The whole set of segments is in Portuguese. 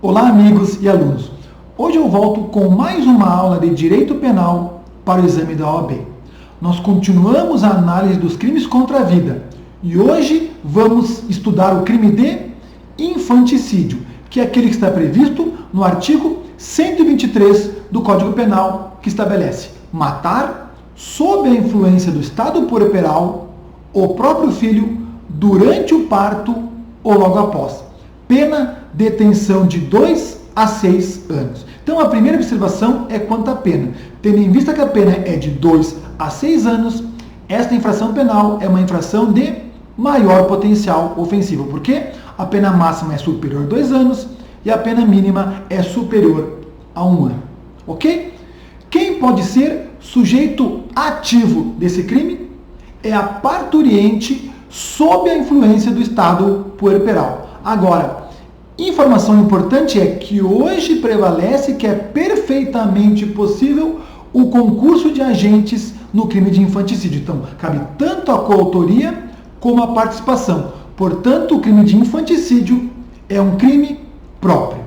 Olá, amigos e alunos. Hoje eu volto com mais uma aula de Direito Penal para o exame da OAB. Nós continuamos a análise dos crimes contra a vida e hoje vamos estudar o crime de infanticídio, que é aquele que está previsto no artigo 123 do Código Penal, que estabelece matar sob a influência do estado puerperal o próprio filho durante o parto ou logo após. Pena detenção de 2 a 6 anos. Então a primeira observação é quanto à pena. Tendo em vista que a pena é de 2 a 6 anos, esta infração penal é uma infração de maior potencial ofensivo, porque a pena máxima é superior a 2 anos e a pena mínima é superior a 1 ano. Ok? Quem pode ser sujeito ativo desse crime? É a parturiente sob a influência do estado puerperal. Agora, informação importante é que hoje prevalece que é perfeitamente possível o concurso de agentes no crime de infanticídio. Então, cabe tanto a coautoria como a participação. Portanto, o crime de infanticídio é um crime próprio.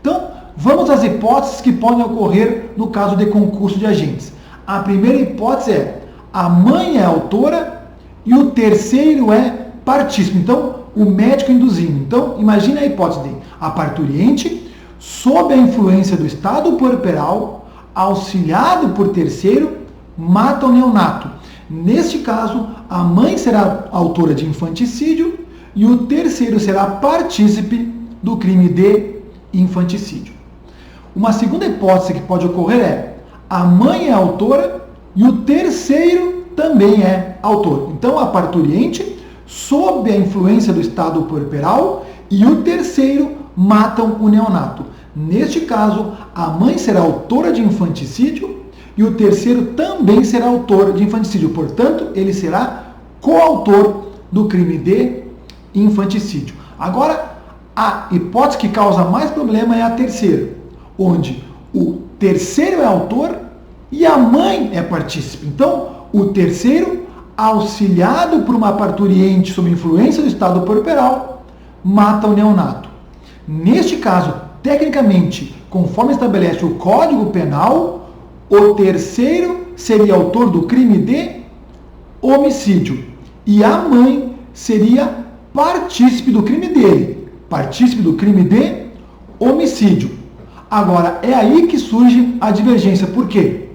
Então, vamos às hipóteses que podem ocorrer no caso de concurso de agentes. A primeira hipótese é a mãe é autora e o terceiro é partícipe. Então, o médico induzindo. Então, imagine a hipótese de a parturiente, sob a influência do estado puerperal, auxiliado por terceiro, mata o neonato. Neste caso, a mãe será autora de infanticídio e o terceiro será partícipe do crime de infanticídio. Uma segunda hipótese que pode ocorrer é a mãe é autora e o terceiro também é autor. Então, a parturiente sob a influência do estado puerperal e o terceiro matam o neonato. Neste caso, a mãe será autora de infanticídio e o terceiro também será autor de infanticídio. Portanto, ele será coautor do crime de infanticídio. Agora, a hipótese que causa mais problema é a terceira, onde o terceiro é autor e a mãe é partícipe. Então, o terceiro, auxiliado por uma parturiente sob influência do estado puerperal, mata o neonato. Neste caso, tecnicamente, conforme estabelece o Código Penal, o terceiro seria autor do crime de homicídio e a mãe seria partícipe do crime dele, partícipe do crime de homicídio. Agora, é aí que surge a divergência. Por quê?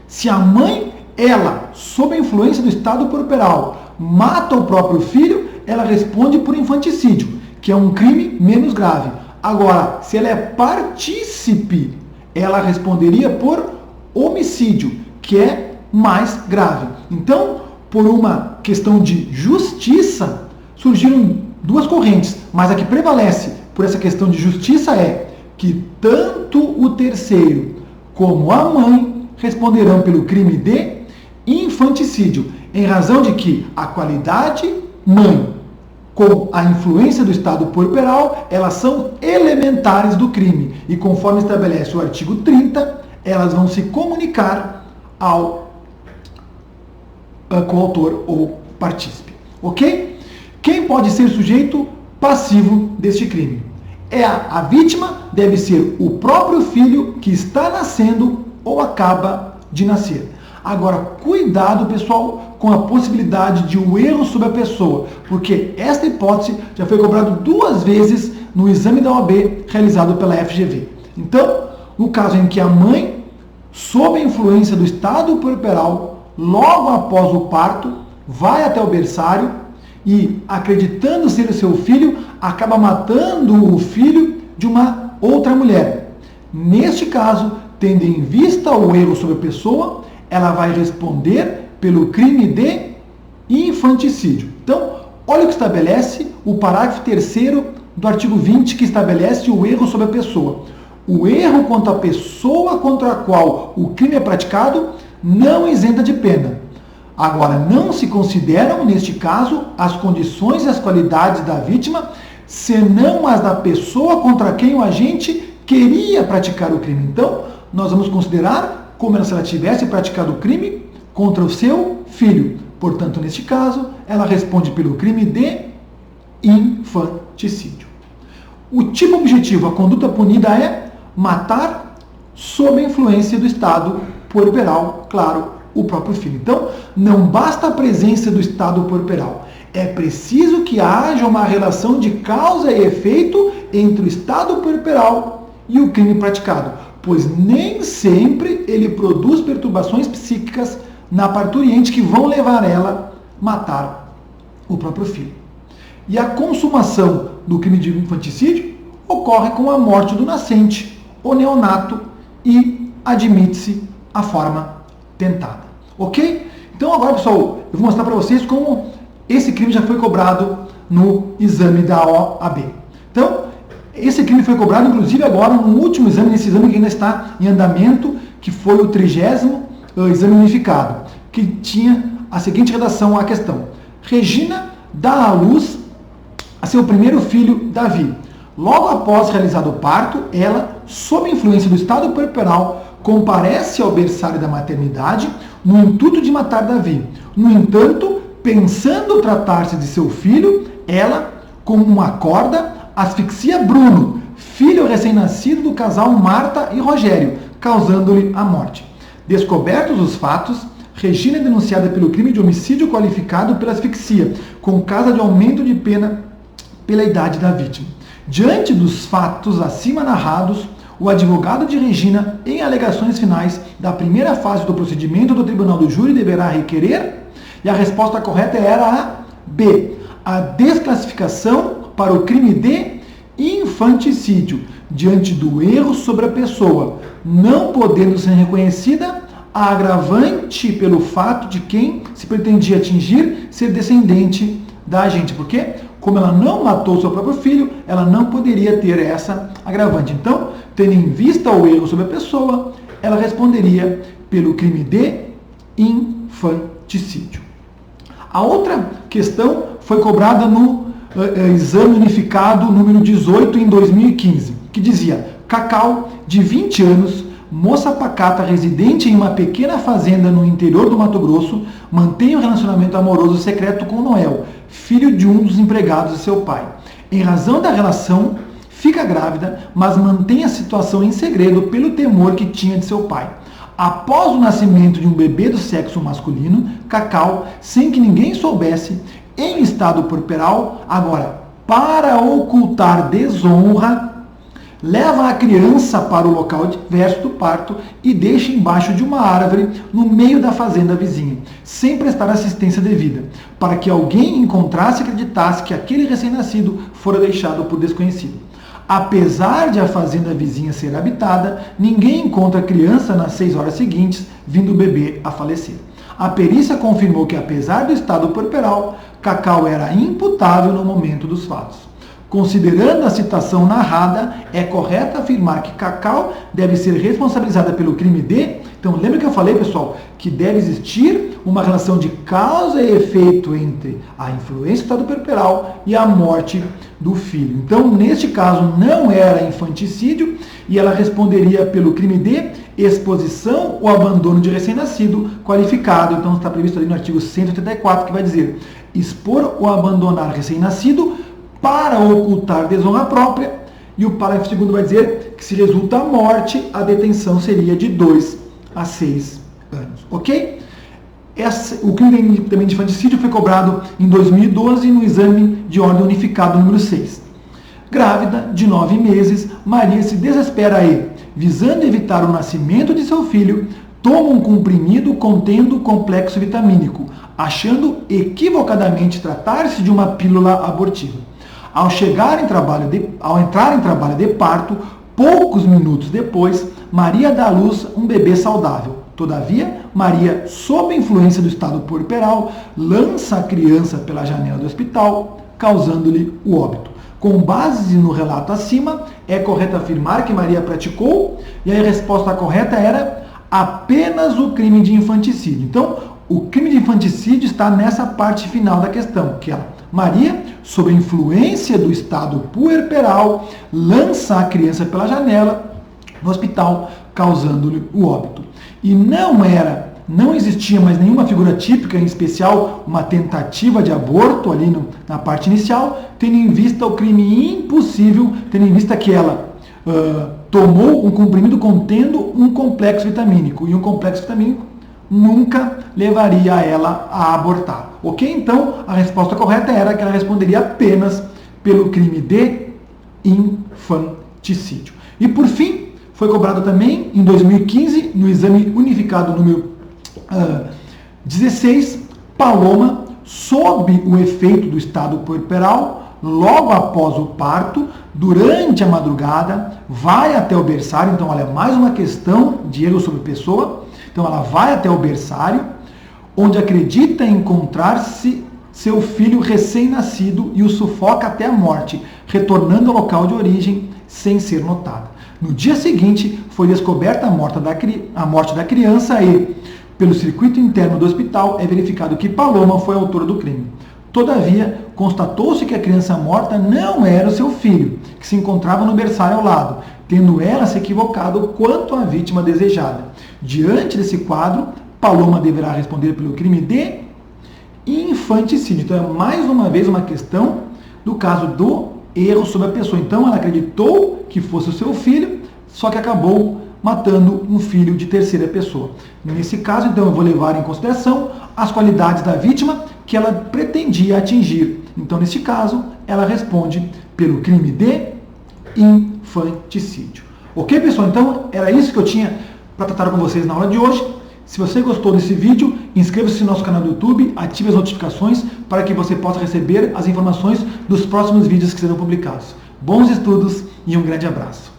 Se a mãe, ela, sob a influência do estado puerperal, mata o próprio filho, ela responde por infanticídio, que é um crime menos grave. Agora, se ela é partícipe, ela responderia por homicídio, que é mais grave. Então, por uma questão de justiça, surgiram duas correntes, mas a que prevalece por essa questão de justiça é que tanto o terceiro como a mãe responderão pelo crime de infanticídio, em razão de que a qualidade mãe com a influência do estado puerperal, elas são elementares do crime e conforme estabelece o artigo 30, elas vão se comunicar ao coautor ou partícipe. Ok? Quem pode ser sujeito passivo deste crime? A vítima deve ser o próprio filho que está nascendo ou acaba de nascer. Agora, cuidado, pessoal, com a possibilidade de um erro sobre a pessoa, porque esta hipótese já foi cobrada 2 vezes no exame da OAB realizado pela FGV. Então, no caso em que a mãe, sob a influência do estado puerperal, logo após o parto, vai até o berçário e, acreditando ser o seu filho, acaba matando o filho de uma outra mulher. Neste caso, tendo em vista o erro sobre a pessoa, ela vai responder pelo crime de infanticídio. Então, olha o que estabelece o parágrafo 3º do artigo 20, que estabelece o erro sobre a pessoa. O erro contra a pessoa contra a qual o crime é praticado não isenta de pena. Agora, não se consideram, neste caso, as condições e as qualidades da vítima, senão as da pessoa contra quem o agente queria praticar o crime. Então, nós vamos considerar como se ela tivesse praticado o crime contra o seu filho. Portanto, neste caso, ela responde pelo crime de infanticídio. O tipo objetivo, a conduta punida é matar sob a influência do estado puerperal, claro, o próprio filho. Então, não basta a presença do estado puerperal. É preciso que haja uma relação de causa e efeito entre o estado puerperal e o crime praticado, pois nem sempre ele produz perturbações psíquicas na parturiente que vão levar ela a matar o próprio filho. E a consumação do crime de infanticídio ocorre com a morte do nascente, o neonato, e admite-se a forma tentada. Ok? Então agora, pessoal, eu vou mostrar para vocês como esse crime já foi cobrado no exame da OAB. Então, esse crime foi cobrado, inclusive, agora no último exame, nesse exame que ainda está em andamento, que foi o 30º exame unificado, que tinha a seguinte redação à questão. Regina dá à luz a seu primeiro filho, Davi. Logo após realizado o parto, ela, sob influência do estado puerperal, comparece ao berçário da maternidade no intuito de matar Davi. No entanto, pensando tratar-se de seu filho, ela, com uma corda, asfixia Bruno, filho recém-nascido do casal Marta e Rogério, causando-lhe a morte. Descobertos os fatos, Regina é denunciada pelo crime de homicídio qualificado pela asfixia, com causa de aumento de pena pela idade da vítima. Diante dos fatos acima narrados, o advogado de Regina, em alegações finais da primeira fase do procedimento do Tribunal do Júri, deverá requerer, e a resposta correta era a B, a desclassificação para o crime de infanticídio, diante do erro sobre a pessoa, não podendo ser reconhecida a agravante pelo fato de quem se pretendia atingir ser descendente da agente. Porque, como ela não matou seu próprio filho, ela não poderia ter essa agravante. Então, tendo em vista o erro sobre a pessoa, ela responderia pelo crime de infanticídio. A outra questão foi cobrada no exame unificado número 18 em 2015, que dizia: Cacau, de 20 anos, moça pacata residente em uma pequena fazenda no interior do Mato Grosso, mantém um relacionamento amoroso secreto com Noel, filho de um dos empregados de seu pai. Em razão da relação, fica grávida, mas mantém a situação em segredo pelo temor que tinha de seu pai. Após o nascimento de um bebê do sexo masculino, Cacau, sem que ninguém soubesse, em estado puerperal, agora, para ocultar desonra, leva a criança para o local diverso do parto e deixa embaixo de uma árvore no meio da fazenda vizinha, sem prestar assistência devida, para que alguém encontrasse e acreditasse que aquele recém-nascido fora deixado por desconhecido. Apesar de a fazenda vizinha ser habitada, ninguém encontra a criança nas 6 horas seguintes, vindo o bebê a falecer. A perícia confirmou que, apesar do estado puerperal, Cacau era imputável no momento dos fatos. Considerando a citação narrada, é correto afirmar que Cacau deve ser responsabilizada pelo crime de... Então, lembra que eu falei, pessoal, que deve existir uma relação de causa e efeito entre a influência do estado puerperal e a morte do filho. Então, neste caso, não era infanticídio e ela responderia pelo crime de exposição ou abandono de recém-nascido qualificado. Então, está previsto ali no artigo 184, que vai dizer: expor ou abandonar recém-nascido para ocultar desonra própria, e o parágrafo 2º vai dizer que, se resulta a morte, a detenção seria de 2 a 6 anos. Ok? O crime também de infanticídio foi cobrado em 2012 no exame de ordem unificado número 6. Grávida de 9 meses, Maria se desespera e, visando evitar o nascimento de seu filho, toma um comprimido contendo complexo vitamínico, achando equivocadamente tratar-se de uma pílula abortiva. Ao entrar em trabalho de parto, poucos minutos depois, Maria dá à luz um bebê saudável. Todavia, Maria, sob a influência do estado puerperal, lança a criança pela janela do hospital, causando-lhe o óbito. Com base no relato acima, é correto afirmar que Maria praticou, e a resposta correta era apenas o crime de infanticídio. Então, o crime de infanticídio está nessa parte final da questão, que é Maria, sob a influência do estado puerperal, lança a criança pela janela no hospital, causando-lhe o óbito. E não era não existia mais nenhuma figura típica, em especial uma tentativa de aborto ali na parte inicial, tendo em vista o crime impossível, tendo em vista que ela tomou um comprimido contendo um complexo vitamínico, e um complexo vitamínico nunca levaria ela a abortar. Ok? Então, a resposta correta era que ela responderia apenas pelo crime de infanticídio. E por fim, foi cobrado também em 2015, no exame unificado número 16, Paloma, sob o efeito do estado puerperal, logo após o parto, durante a madrugada, vai até o berçário. Então, olha, mais uma questão de erro sobre pessoa. Então, ela vai até o berçário, onde acredita encontrar-se seu filho recém-nascido e o sufoca até a morte, retornando ao local de origem sem ser notada. No dia seguinte, foi descoberta a morte da criança e, pelo circuito interno do hospital, é verificado que Paloma foi a autora do crime. Todavia, constatou-se que a criança morta não era o seu filho, que se encontrava no berçário ao lado, tendo ela se equivocado quanto à vítima desejada. Diante desse quadro, Paloma deverá responder pelo crime de infanticídio. Então, é mais uma vez uma questão do caso do erro sobre a pessoa. Então, ela acreditou que fosse o seu filho, só que acabou matando um filho de terceira pessoa. Nesse caso, então, eu vou levar em consideração as qualidades da vítima que ela pretendia atingir. Então, nesse caso, ela responde pelo crime de infanticídio. Ok, pessoal? Então, era isso que eu tinha para tratar com vocês na aula de hoje. Se você gostou desse vídeo, inscreva-se no nosso canal do YouTube, ative as notificações para que você possa receber as informações dos próximos vídeos que serão publicados. Bons estudos e um grande abraço.